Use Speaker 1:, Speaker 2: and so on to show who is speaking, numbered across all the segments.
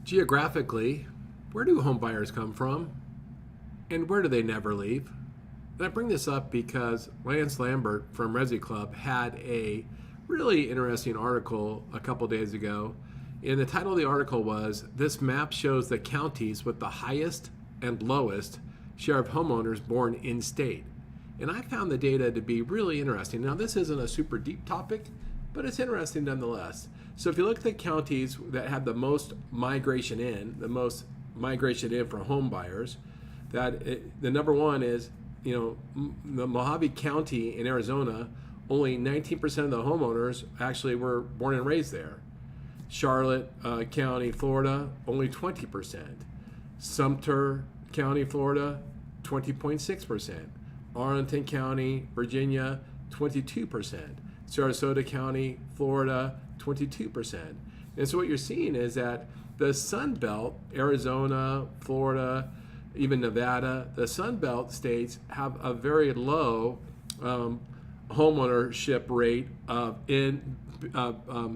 Speaker 1: Geographically, where do home buyers come from? And where do they never leave? And I bring this up because Lance Lambert from ResiClub had a really interesting article a couple days ago. And the title of the article was, "This map shows the counties with the highest and lowest share of homeowners born in state." And I found the data to be really interesting. Now, this isn't a super deep topic, but it's interesting nonetheless. So if you look at the counties that have the most migration in for home buyers, the number one is, the Mojave County in Arizona. Only 19% of the homeowners actually were born and raised there. Charlotte County, Florida, only 20%. Sumter County, Florida, 20.6%. Arlington County, Virginia, 22%. Sarasota County, Florida, 22%. And so what you're seeing is that the Sun Belt, Arizona, Florida, even Nevada, the Sun Belt states have a very low homeownership rate in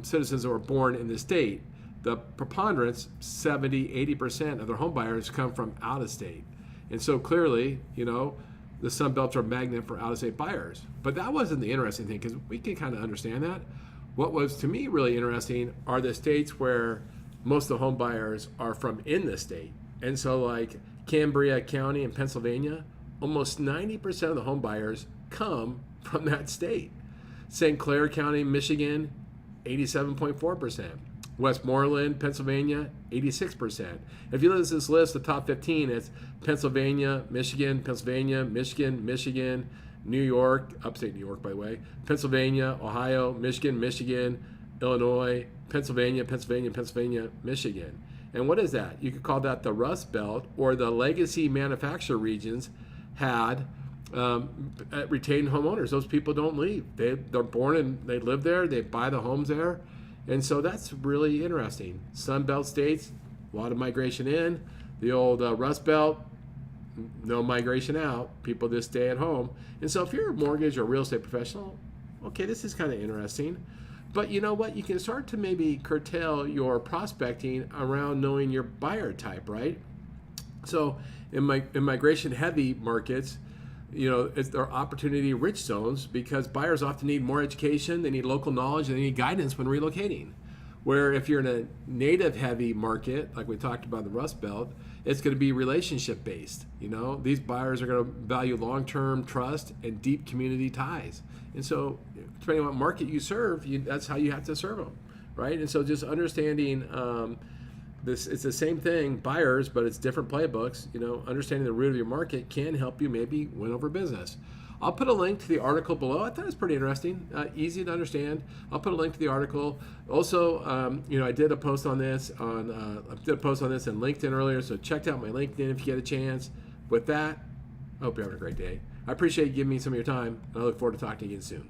Speaker 1: citizens that were born in the state. The preponderance, 70-80% of their home buyers come from out of state. And so clearly, the Sun Belts are a magnet for out-of-state buyers. But that wasn't the interesting thing, because we can kind of understand that. What was, to me, really interesting are the states where most of the home buyers are from in the state. And so like Cambria County in Pennsylvania, almost 90% of the home buyers come from that state. St. Clair County, Michigan, 87.4%. Westmoreland, Pennsylvania, 86%. If you look at this list, the top 15, it's Pennsylvania, Michigan, New York, upstate New York, by the way, Pennsylvania, Ohio, Michigan, Illinois, Pennsylvania, Michigan. And what is that? You could call that the Rust Belt, or the legacy manufacturer regions had retained homeowners. Those people don't leave. They're born and they live there. They buy the homes there. And so that's really interesting. Sun Belt states, a lot of migration in. The old Rust Belt, no migration out. People just stay at home. And so if you're a mortgage or real estate professional, okay, this is kind of interesting. But you know what? You can start to maybe curtail your prospecting around knowing your buyer type, right? So in migration-heavy markets, they're opportunity-rich zones, because buyers often need more education, they need local knowledge, and they need guidance when relocating. Where if you're in a native-heavy market, like we talked about the Rust Belt, it's going to be relationship-based. These buyers are going to value long-term trust and deep community ties. And so, depending on what market you serve, that's how you have to serve them, right? And so, just understanding it's the same thing, buyers, but it's different playbooks. Understanding the root of your market can help you maybe win over business. I'll put a link to the article below. I thought it was pretty interesting, easy to understand. I'll put a link to the article. Also, I did a post on this in LinkedIn earlier, so check out my LinkedIn if you get a chance. With that, I hope you're having a great day. I appreciate you giving me some of your time, and I look forward to talking to you again soon.